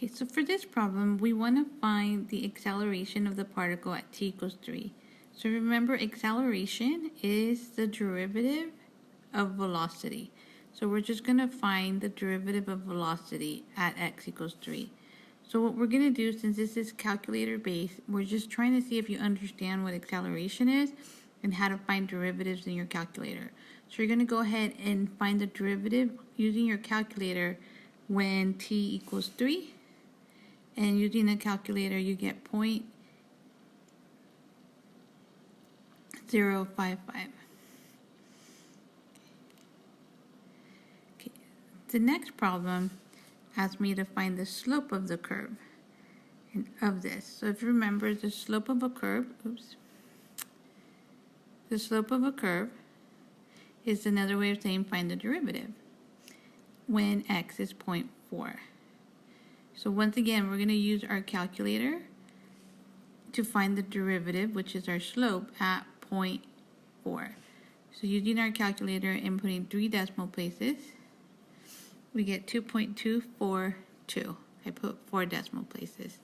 Okay, so for this problem, we want to find the acceleration of the particle at t equals 3. So remember, acceleration is the derivative of velocity. So we're just going to find the derivative of velocity at x equals 3. So what we're going to do, since this is calculator based, we're just trying to see if you understand what acceleration is and how to find derivatives in your calculator. So you're going to go ahead and find the derivative using your calculator when t equals 3. And using the calculator, you get 0.055. Okay. The next problem asks me to find the slope of the curve of this. So if you remember, the slope of a curve, the slope of a curve is another way of saying find the derivative when x is 0.4. So once again, we're going to use our calculator to find the derivative, which is our slope, at 0.4. So using our calculator and putting 3 decimal places, we get 2.242. I put 4 decimal places.